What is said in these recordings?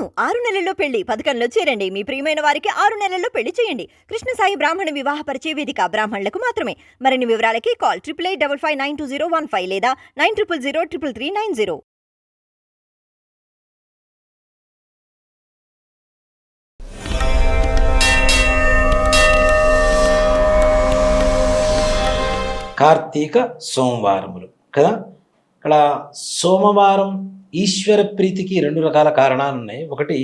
అవును 6 నెలల్లో పెళ్లి పథకంలో చేరండి. మీ ప్రియమైన వారికి 6 నెలల్లో పెళ్లి చేయండి. కృష్ణ సాయి బ్రాహ్మణ వివాహ పరిచయ వేదిక బ్రాహ్మణులకు మాత్రమే. మరిన్ని వివరాలకి కాల్ 8885592015 లేదా 9000333990. కార్తీక సోమవారములు కదా. ఇక్కడ సోమవారం ఈశ్వర ప్రీతికి 2 రకాల కారణాలు ఉన్నాయి. ఒకటి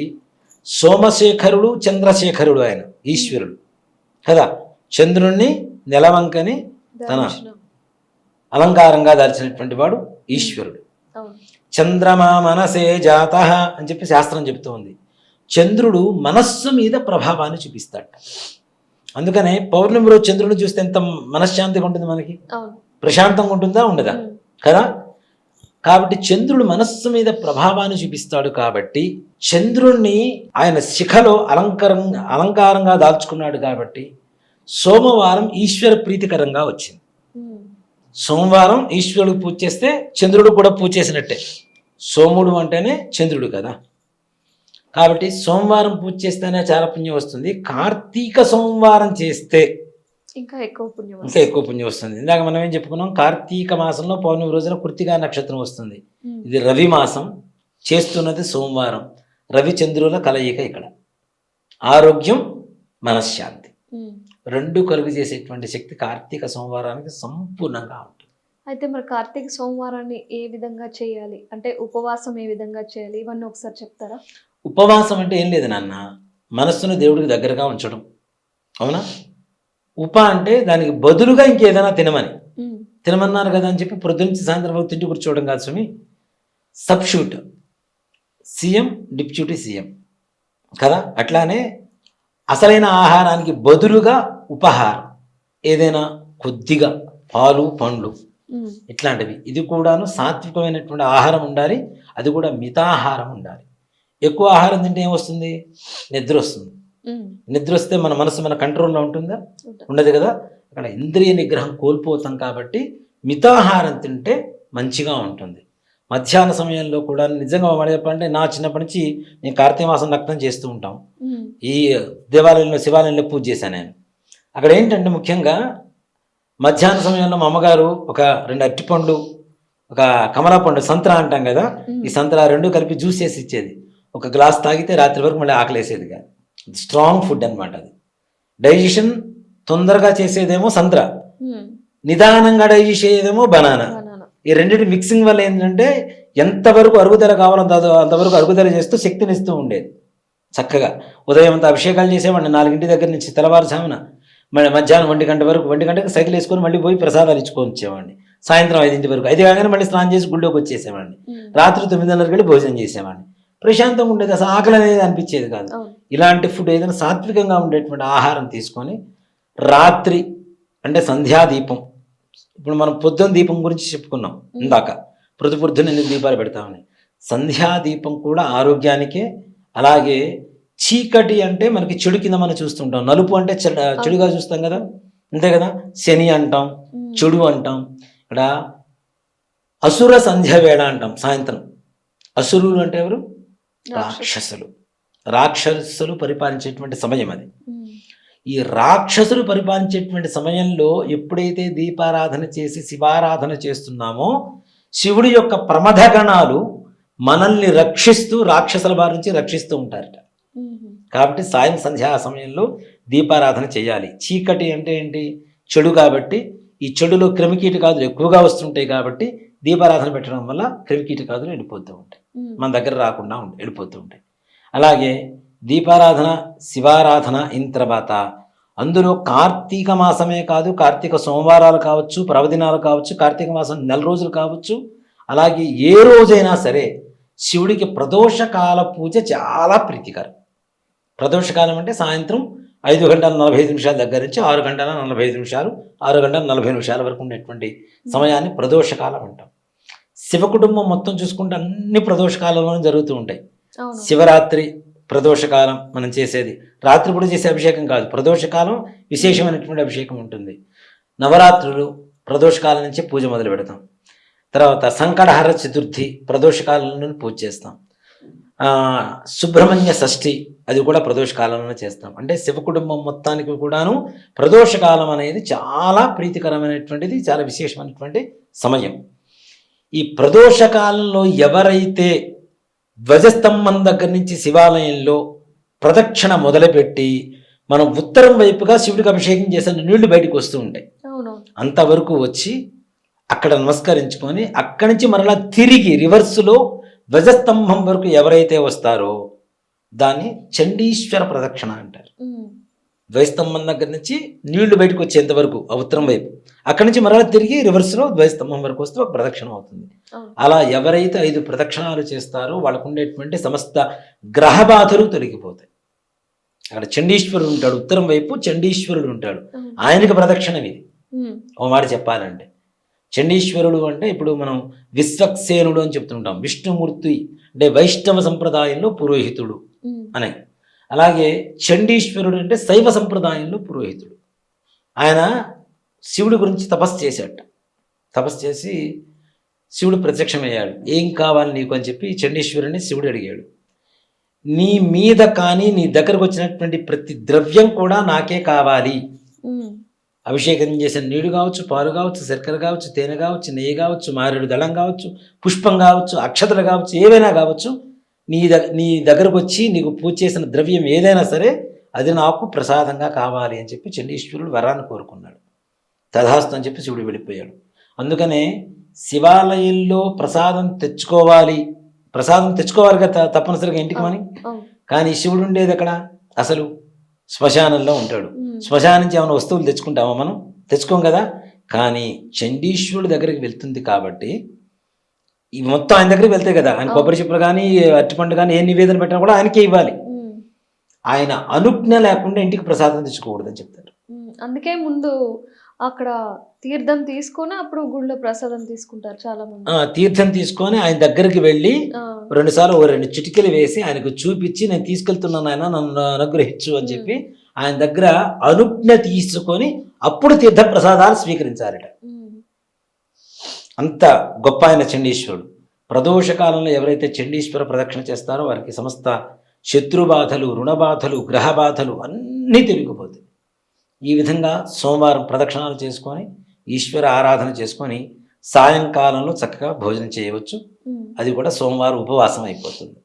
సోమశేఖరుడు, చంద్రశేఖరుడు, ఆయన ఈశ్వరుడు కదా. చంద్రుణ్ణి నెలవంకని తన అలంకారంగా దాల్చినటువంటి వాడు ఈశ్వరుడు. చంద్రమా మనసే జాత అని చెప్పి శాస్త్రం చెబుతూ ఉంది. చంద్రుడు మనస్సు మీద ప్రభావాన్ని చూపిస్తాడు. అందుకనే పౌర్ణమి రోజు చంద్రుడిని చూస్తే ఎంత మనశ్శాంతిగా ఉంటుంది, మనకి ప్రశాంతంగా ఉంటుందా ఉండదా కదా. కాబట్టి చంద్రుడు మనస్సు మీద ప్రభావాన్ని చూపిస్తాడు. కాబట్టి చంద్రుణ్ణి ఆయన శిఖలో అలంకారంగా దాల్చుకున్నాడు. కాబట్టి సోమవారం ఈశ్వర ప్రీతికరంగా వచ్చింది. సోమవారం ఈశ్వరుడు పూజ చేస్తే చంద్రుడు కూడా పూజ చేసినట్టే. సోముడు అంటేనే చంద్రుడు కదా. కాబట్టి సోమవారం పూజ చేస్తేనే చాలా పుణ్యం వస్తుంది. కార్తీక సోమవారం చేస్తే ఇంకా ఎక్కువ పుణ్యం వస్తుంది. ఇందాక మనం ఏం చెప్పుకున్నాం, కార్తీక మాసంలో పౌర్ణమి రోజున కృత్తికా నక్షత్రం వస్తుంది. ఇది రవి మాసం, చేస్తున్నది సోమవారం. రవి చంద్రుల కలయిక. ఇక్కడ ఆరోగ్యం, మనశ్శాంతి 2 కలుగు చేసేటువంటి శక్తి కార్తీక సోమవారానికి సంపూర్ణంగా ఉంటుంది. అయితే మరి కార్తీక సోమవారాన్ని ఏ విధంగా చేయాలి, అంటే ఉపవాసం ఏ విధంగా చేయాలి, ఇవన్నీ ఒకసారి చెప్తారా? ఉపవాసం అంటే ఏం లేదు నాన్న, మనస్సును దేవుడికి దగ్గరగా ఉంచడం. అవునా? ఉప అంటే దానికి బదులుగా ఇంకేదైనా తినమన్నారు కదా అని చెప్పి ప్రొద్దునుంచి సాయంత్రం తిండి కూర్చోవడం కాదు స్వామి. సబ్స్టిట్యూట్, సీఎం డిప్యూటీ సీఎం కదా. అట్లానే అసలైన ఆహారానికి బదులుగా ఉపహారం, ఏదైనా కొద్దిగా పాలు, పండ్లు ఇట్లాంటివి. ఇది కూడాను సాత్వికమైనటువంటి ఆహారం ఉండాలి. అది కూడా మితాహారం ఉండాలి. ఎక్కువ ఆహారం తింటే ఏమొస్తుంది? నిద్ర వస్తుంది. నిద్ర వస్తే మన మనసు మన కంట్రోల్లో ఉంటుందా? ఉండదు కదా. అక్కడ ఇంద్రియ నిగ్రహం కోల్పోతాం. కాబట్టి మితాహారం తింటే మంచిగా ఉంటుంది. మధ్యాహ్న సమయంలో కూడా నిజంగా చెప్పాలంటే నా చిన్నప్పటి నుంచి నేను కార్తీక మాసం నక్తం చేస్తూ ఉంటాం. ఈ దేవాలయంలో, శివాలయంలో పూజ చేశాను నేను. అక్కడ ఏంటంటే ముఖ్యంగా మధ్యాహ్న సమయంలో మా అమ్మగారు ఒక 2 అరటిపండ్లు, ఒక కమలా పండు, సంత్రా అంటాం కదా, ఈ సంత్రా 2 కలిపి జ్యూస్ చేసి ఇచ్చేది. ఒక గ్లాస్ తాగితే రాత్రి వరకు మళ్ళీ ఆకలేసేది కాదు. స్ట్రాంగ్ ఫుడ్ అనమాట. అది డైజెషన్ తొందరగా చేసేదేమో సంత్రా, నిదానంగా డైజెస్ట్ అయ్యేదేమో బనానా. ఈ రెండింటి మిక్సింగ్ వల్ల ఏంటంటే ఎంతవరకు అరుగుదల కావాలో అంతవరకు అరుగుదల చేస్తూ శక్తినిస్తూ ఉండేది. చక్కగా ఉదయం అంతా అభిషేకాలు చేసేవాడిని 4 దగ్గర నుంచి తెల్లవారుజామున. మళ్ళీ మధ్యాహ్నం 1 గంట వరకు, 1 గంటకు సైకిల్ వేసుకొని మళ్ళీ పోయి ప్రసాదాలు ఇచ్చుకొని వచ్చేవాడిని. సాయంత్రం 5 వరకు, 5 కాగానే మళ్ళీ స్నానం చేసి గుళ్ళోకి వచ్చేసేవాడిని. రాత్రి 9:30 వెళ్ళి భోజనం చేసేవాడిని. ప్రశాంతంగా ఉండేది. అసలు ఆకలి అనేది అనిపించేది కాదు. ఇలాంటి ఫుడ్ ఏదైనా సాత్వికంగా ఉండేటువంటి ఆహారం తీసుకొని రాత్రి అంటే సంధ్యాదీపం. ఇప్పుడు మనం పొద్దున దీపం గురించి చెప్పుకున్నాం ఇందాక, పొద్దున 8 దీపాలు పెడతామని. సంధ్యాదీపం కూడా ఆరోగ్యానికే. అలాగే చీకటి అంటే మనకి చెడు కింద మనం చూస్తుంటాం. నలుపు అంటే చెడుగా చూస్తాం కదా, అంతే కదా. శని అంటాం, చెడు అంటాం. ఇక్కడ అసుర సంధ్య వేళ అంటాం సాయంత్రం. అసురులు అంటే ఎవరు? రాక్షసులు పరిపాలించేటువంటి సమయం అది. ఈ రాక్షసులు పరిపాలించేటువంటి సమయంలో ఎప్పుడైతే దీపారాధన చేసి శివారాధన చేస్తున్నామో శివుడి యొక్క ప్రమథగణాలు మనల్ని రక్షిస్తూ రాక్షసుల బారి నుంచి రక్షిస్తూ ఉంటారట. కాబట్టి సాయం సంధ్యా సమయంలో దీపారాధన చేయాలి. చీకటి అంటే ఏంటి? చెడు. కాబట్టి ఈ చెడులో క్రిమికీటకాదులు ఎక్కువగా వస్తుంటాయి. కాబట్టి దీపారాధన పెట్టడం వల్ల క్రిమికీటకాదులు వెళ్ళిపోతూ ఉంటాయి, మన దగ్గర రాకుండా వెళ్ళిపోతూ ఉంటాయి. అలాగే దీపారాధన, శివారాధన అయిన తర్వాత అందులో కార్తీక మాసమే కాదు, కార్తీక సోమవారాలు కావచ్చు, పర్వదినాలు కావచ్చు, కార్తీక మాసం 4 రోజులు కావచ్చు, అలాగే ఏ రోజైనా సరే శివుడికి ప్రదోషకాల పూజ చాలా ప్రీతికరం. ప్రదోషకాలం అంటే సాయంత్రం 5:45 దగ్గర నుంచి 6:45, 6:40 వరకు ఉండేటువంటి సమయాన్ని ప్రదోషకాలం అంటాం. శివ కుటుంబం మొత్తం చూసుకుంటే అన్ని ప్రదోషకాలంలోనే జరుగుతూ ఉంటాయి. శివరాత్రి ప్రదోషకాలం మనం చేసేది, రాత్రిపూట చేసే అభిషేకం కాదు, ప్రదోషకాలం విశేషమైనటువంటి అభిషేకం ఉంటుంది. నవరాత్రులు ప్రదోషకాలం నుంచి పూజ మొదలు పెడతాం. తర్వాత సంకటహర చతుర్థి ప్రదోషకాలంలో పూజ చేస్తాం. సుబ్రహ్మణ్య షష్ఠి అది కూడా ప్రదోష కాలంలో చేస్తాం. అంటే శివ కుటుంబం మొత్తానికి కూడాను ప్రదోష కాలం అనేది చాలా ప్రీతికరమైనటువంటిది, చాలా విశేషమైనటువంటి సమయం. ఈ ప్రదోష కాలంలో ఎవరైతే ధ్వజస్తంభం దగ్గర నుంచి శివాలయంలో ప్రదక్షిణ మొదలుపెట్టి మనం ఉత్తరం వైపుగా శివుడికి అభిషేకం చేసిన నీళ్లు బయటకు వస్తూ ఉంటాయి, అంతవరకు వచ్చి అక్కడ నమస్కరించుకొని అక్కడి నుంచి మరలా తిరిగి రివర్స్లో ధ్వజస్తంభం వరకు ఎవరైతే వస్తారో దాన్ని చండీశ్వర ప్రదక్షిణ అంటారు. ధ్వజస్తంభం దగ్గర నుంచి నీళ్లు బయటకు వచ్చేంత వరకు ఆ ఉత్తరం వైపు, అక్కడి నుంచి మరలా తిరిగి రివర్స్లో ధ్వజస్తంభం వరకు వస్తే ఒక ప్రదక్షిణ అవుతుంది. అలా ఎవరైతే 5 ప్రదక్షిణాలు చేస్తారో వాళ్ళకు ఉండేటువంటి సమస్త గ్రహ బాధలు తొలగిపోతాయి. అక్కడ చండీశ్వరుడు ఉంటాడు, ఉత్తరం వైపు చండీశ్వరుడు ఉంటాడు, ఆయనకి ప్రదక్షిణ ఇది. ఓ మాట చెప్పాలంటే చండీశ్వరుడు అంటే ఇప్పుడు మనం విశ్వక్సేనుడు అని చెప్తుంటాం, విష్ణుమూర్తి అంటే వైష్ణవ సంప్రదాయంలో పురోహితుడు అని. అలాగే చండీశ్వరుడు అంటే శైవ సంప్రదాయంలో పురోహితుడు. ఆయన శివుడి గురించి తపస్సు చేశాట. తపస్సు చేసి శివుడు ప్రత్యక్షమయ్యాడు. ఏం కావాలి నీకు అని చెప్పి చండీశ్వరుని శివుడు అడిగాడు. నీ మీద కానీ నీ దగ్గరకు వచ్చినటువంటి ప్రతి ద్రవ్యం కూడా నాకే కావాలి. అభిషేకం చేసిన నీడు కావచ్చు, పాలు కావచ్చు, శర్కర కావచ్చు, తేనె కావచ్చు, నెయ్యి కావచ్చు, మారేడు దళం కావచ్చు, పుష్పం కావచ్చు, అక్షతలు కావచ్చు, ఏవైనా కావచ్చు, నీ దగ్గరకు వచ్చి నీకు పూజ చేసిన ద్రవ్యం ఏదైనా సరే అది నాకు ప్రసాదంగా కావాలి అని చెప్పి చండీశ్వరుడు వరాన్ని కోరుకున్నాడు. తథాస్తు అని చెప్పి శివుడు వెళ్ళిపోయాడు. అందుకనే శివాలయంలో ప్రసాదం తెచ్చుకోవాలి కదా తప్పనిసరిగా ఇంటికి మని. కానీ శివుడు ఉండేది అక్కడ అసలు శ్మశానంలో ఉంటాడు. శ్మశానం నుంచి ఏమైనా వస్తువులు తెచ్చుకుంటామా మనం? తెచ్చుకోం కదా. కానీ చండీశ్వరుడి దగ్గరికి వెళ్తుంది కాబట్టి ఇవి మొత్తం ఆయన దగ్గరికి వెళ్తాయి కదా. ఆయన కొబ్బరి చెప్పులు కానీ అరటిపండు కానీ ఏ నివేదన పెట్టినా కూడా ఆయనకే ఇవ్వాలి. ఆయన అనుజ్ఞ లేకుండా ఇంటికి ప్రసాదం తెచ్చుకోకూడదని చెప్తారు. అందుకే ముందు అక్కడ తీర్థం తీసుకొని అప్పుడు గుళ్ళో ప్రసాదం తీసుకుంటారు చాలా మంది. తీర్థం తీసుకొని ఆయన దగ్గరికి వెళ్ళి 2 సార్లు 2 చిటికలు వేసి ఆయనకు చూపించి నేను తీసుకెళ్తున్నాను ఆయన నన్ను అనుగ్రహించు అని చెప్పి ఆయన దగ్గర అనుజ్ఞ తీసుకొని అప్పుడు తీర్థ ప్రసాదాలు స్వీకరించారట. అంత గొప్ప ఆయన చండీశ్వరుడు. ప్రదోష కాలంలో ఎవరైతే చండీశ్వర ప్రదక్షిణ చేస్తారో వారికి సమస్త శత్రుబాధలు, రుణబాధలు, గ్రహ బాధలు అన్నీ తొలగిపోతాయి. ఈ విధంగా సోమవారం ప్రదక్షిణాలు చేసుకొని ఈశ్వర ఆరాధన చేసుకొని సాయంకాలంలో చక్కగా భోజనం చేయవచ్చు. అది కూడా సోమవారం ఉపవాసం అయిపోతుంది.